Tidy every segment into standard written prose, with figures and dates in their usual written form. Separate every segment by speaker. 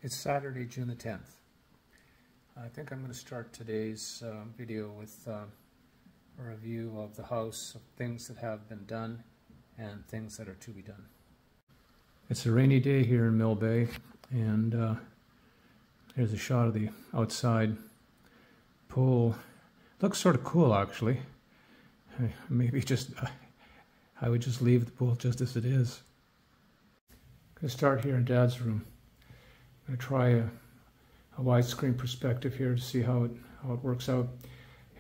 Speaker 1: It's Saturday, June the 10th. I think I'm going to start today's video with a review of the house, of things that have been done and things that are to be done. It's a rainy day here in Mill Bay, and here's a shot of the outside pool. Looks sort of cool, actually. Maybe I would just leave the pool just as it is. I'm going to start here in Dad's room. I'm going to try a widescreen perspective here to see how it works out.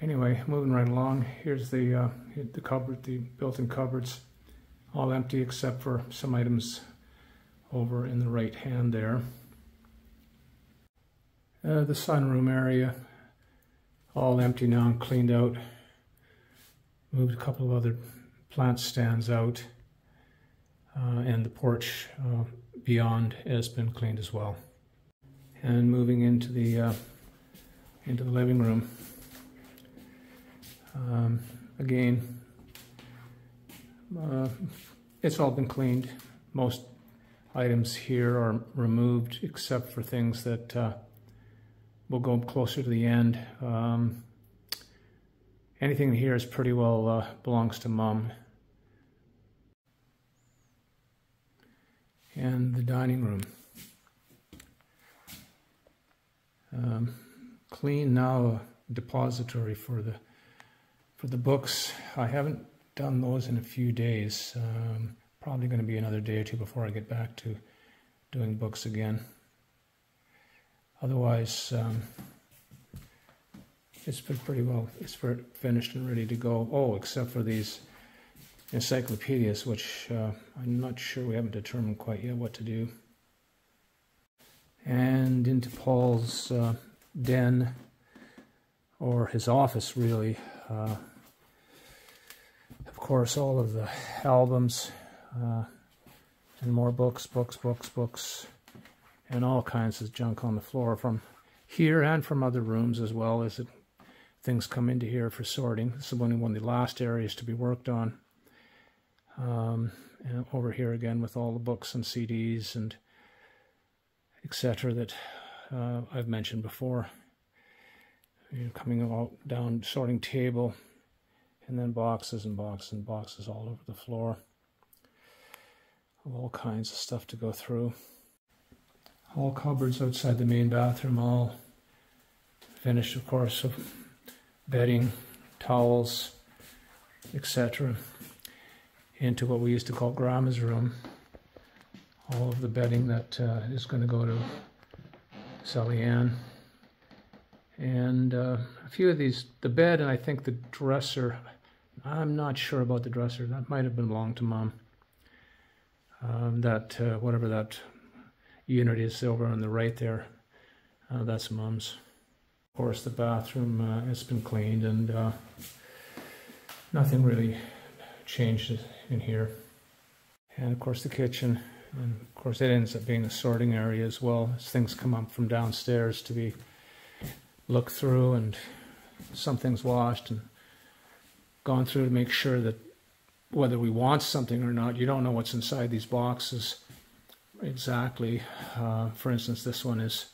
Speaker 1: Anyway, moving right along. Here's the cupboard, the built-in cupboards, all empty except for some items over in the right hand there. The sunroom area, all empty now and cleaned out. Moved a couple of other plant stands out, and the porch beyond has been cleaned as well. And moving into the living room. Again, it's all been cleaned. Most items here are removed except for things that will go closer to the end. Anything here is pretty well belongs to Mom. And the dining room. Clean now, a depository for the books. I haven't done those in a few days. Probably going to be another day or two before I get back to doing books again. Otherwise, it's been pretty well. It's finished and ready to go. Oh, except for these encyclopedias, which I'm not sure, we haven't determined quite yet what to do. And into Paul's den, or his office really. Of course, all of the albums and more books, and all kinds of junk on the floor from here and from other rooms as well, as things come into here for sorting. This is one of the last areas to be worked on. And over here again with all the books and CDs and etc. that I've mentioned before. Coming all down, sorting table, and then boxes and boxes and boxes all over the floor. All kinds of stuff to go through. All cupboards outside the main bathroom, all finished, of course, of bedding, towels, etc. Into what we used to call Grandma's room. All of the bedding that is going to go to Sally Ann. And a few of these, the bed and I think the dresser, I'm not sure about the dresser. That might have belonged to Mom. Whatever that unit is over on the right there, that's Mom's. Of course, the bathroom has been cleaned, and nothing really changed in here. And of course the kitchen, and of course it ends up being a sorting area as well, as things come up from downstairs to be looked through, and some things washed and gone through to make sure that whether we want something or not, you don't know what's inside these boxes exactly. For instance, this one is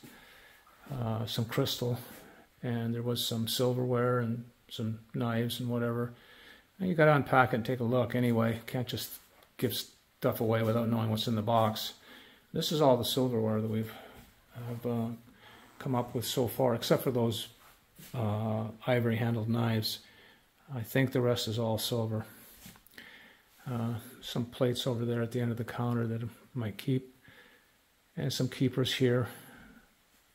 Speaker 1: some crystal, and there was some silverware and some knives and whatever. And you got to unpack it and take a look anyway. Can't just give stuff away without knowing what's in the box. This is all the silverware that we've come up with so far, except for those ivory handled knives. I think the rest is all silver. Some plates over there at the end of the counter that I might keep, and some keepers here,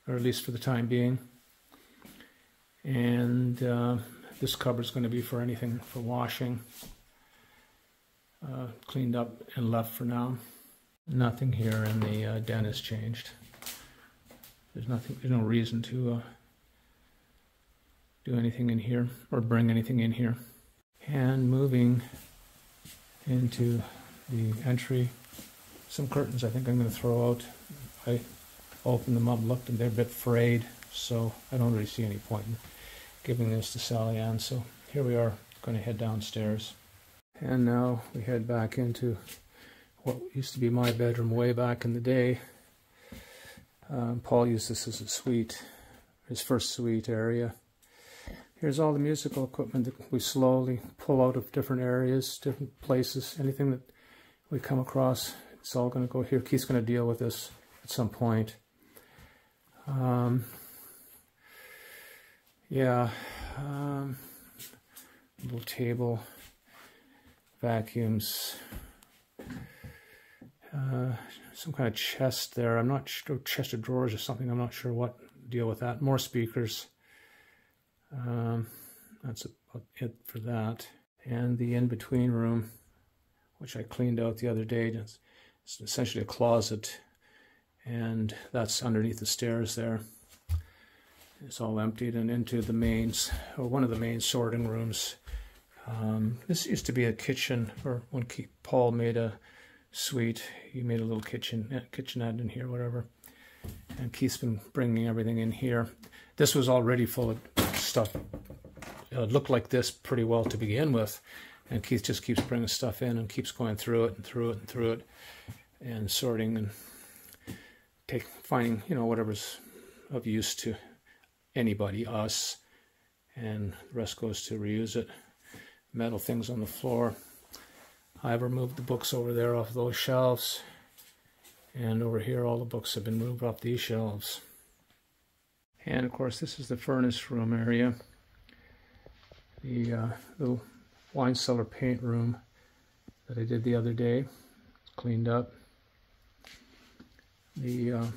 Speaker 1: or at least for the time being. And this cupboard's going to be for anything for washing. Cleaned up and left for now. Nothing here in the den has changed. There's no reason to do anything in here or bring anything in here. And moving into the entry, some curtains I think I'm going to throw out. I opened them up, looked, and they're a bit frayed, so I don't really see any point in giving this to Sally Ann. So here we are, going to head downstairs. And now we head back into what used to be my bedroom way back in the day. Paul used this as a suite, his first suite area. Here's all the musical equipment that we slowly pull out of different areas, different places. Anything that we come across, it's all going to go here. Keith's going to deal with this at some point. Little table, vacuums, some kind of chest there. I'm not sure, chest of drawers or something. I'm not sure what deal with that. More speakers. That's about it for that. And the in-between room, which I cleaned out the other day. It's essentially a closet, and that's underneath the stairs there. It's all emptied and into the mains, or one of the main sorting rooms. This used to be a kitchen, or when Paul made a suite, he made a little kitchenette in here, whatever. And Keith's been bringing everything in here. This was already full of stuff. It looked like this pretty well to begin with, and Keith just keeps bringing stuff in and keeps going through it and through it and through it, and sorting and finding, you know, whatever's of use to anybody, us, and the rest goes to reuse it. Metal things on the floor. I've removed the books over there off those shelves, and over here all the books have been moved off these shelves. And of course this is the furnace room area, the little wine cellar paint room that I did the other day. It's cleaned up. The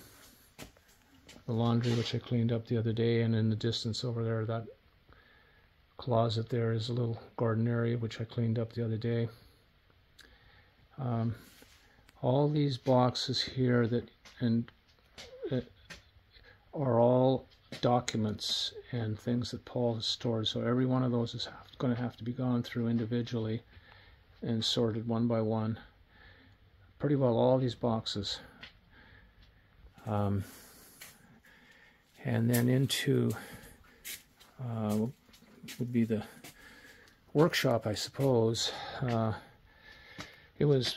Speaker 1: laundry, which I cleaned up the other day, and in the distance over there, that closet there is a little garden area which I cleaned up the other day. All these boxes here are all documents and things that Paul has stored, so every one of those is going to have to be gone through individually and sorted one by one. Pretty well all these boxes. And then into would be the workshop, I suppose. It was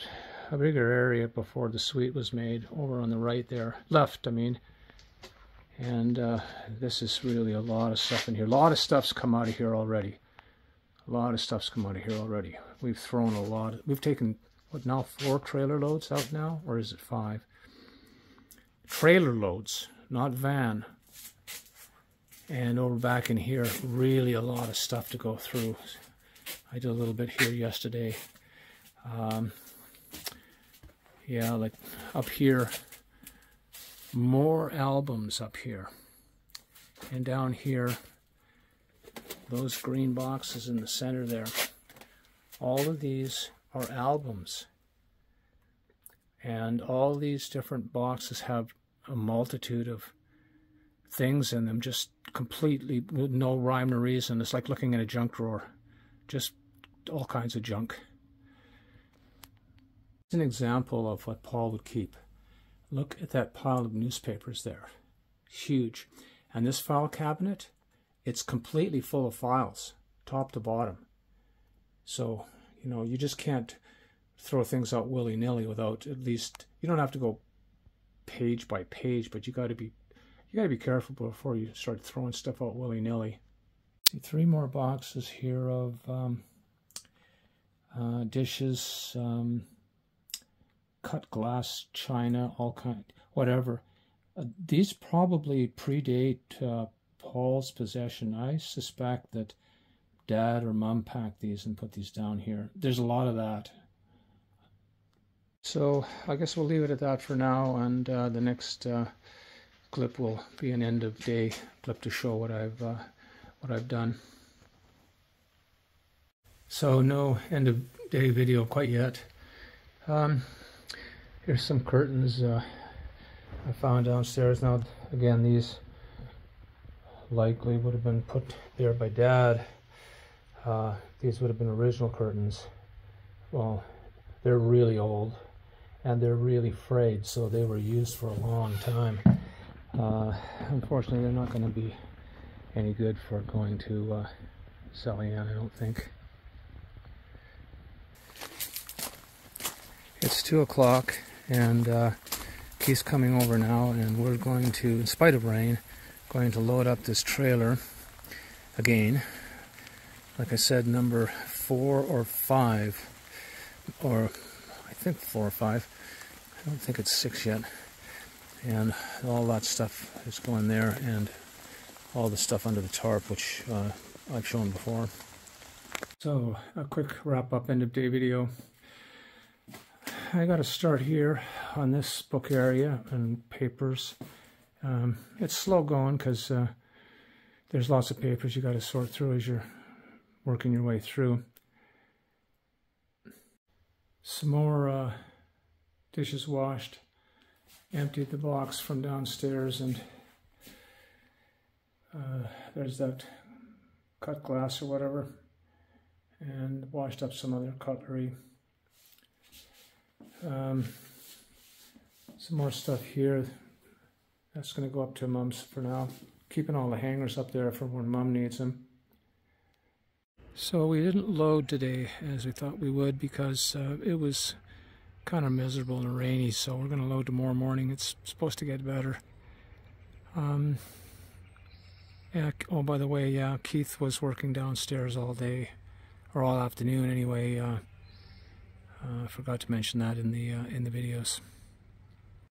Speaker 1: a bigger area before the suite was made, over on the right there, left I mean. And this is really a lot of stuff in here. A lot of stuff's come out of here already. A lot of stuff's come out of here already. We've thrown a lot. We've taken, what now, 4 trailer loads out now? Or is it 5? Trailer loads, not van. And over back in here, really a lot of stuff to go through. I did a little bit here yesterday. Yeah, like up here, more albums up here. And down here, those green boxes in the center there, all of these are albums. And all these different boxes have a multitude of things in them, just completely with no rhyme or reason. It's like looking at a junk drawer, just all kinds of junk. It's an example of what Paul would keep. Look at that pile of newspapers there, huge. And this file cabinet, it's completely full of files, top to bottom. So, you know, you just can't throw things out willy-nilly without at least, you don't have to go page by page, but you got to be careful before you start throwing stuff out willy-nilly. See, 3 more boxes here of dishes, cut glass, china, all kind, whatever. These probably predate Paul's possession. I suspect that Dad or Mom packed these and put these down here. There's a lot of that. So I guess we'll leave it at that for now, and the next clip will be an end of day clip to show what I've done. So no end of day video quite yet. Here's some curtains I found downstairs. Now again, these likely would have been put there by Dad. These would have been original curtains. Well, they're really old and they're really frayed, so they were used for a long time. Unfortunately, they're not going to be any good for going to Sally Ann, I don't think. It's 2 o'clock, and Keith's coming over now, and we're going to, in spite of rain, going to load up this trailer again. Like I said, number 4 or 5, or I think 4 or 5. I don't think it's 6 yet. And all that stuff is going there, and all the stuff under the tarp, which I've shown before. So, a quick wrap-up end of day video. I got to start here on this book area and papers. It's slow going because there's lots of papers you got to sort through as you're working your way through. Some more dishes washed. Emptied the box from downstairs, and there's that cut glass or whatever, and washed up some other cutlery. Some more stuff here. That's going to go up to Mum's for now. Keeping all the hangers up there for when Mum needs them. So we didn't load today as we thought we would because it was kind of miserable and rainy, so we're going to load tomorrow morning. It's supposed to get better. Yeah, oh, by the way, yeah, Keith was working downstairs all day, or all afternoon anyway. I forgot to mention that in the videos.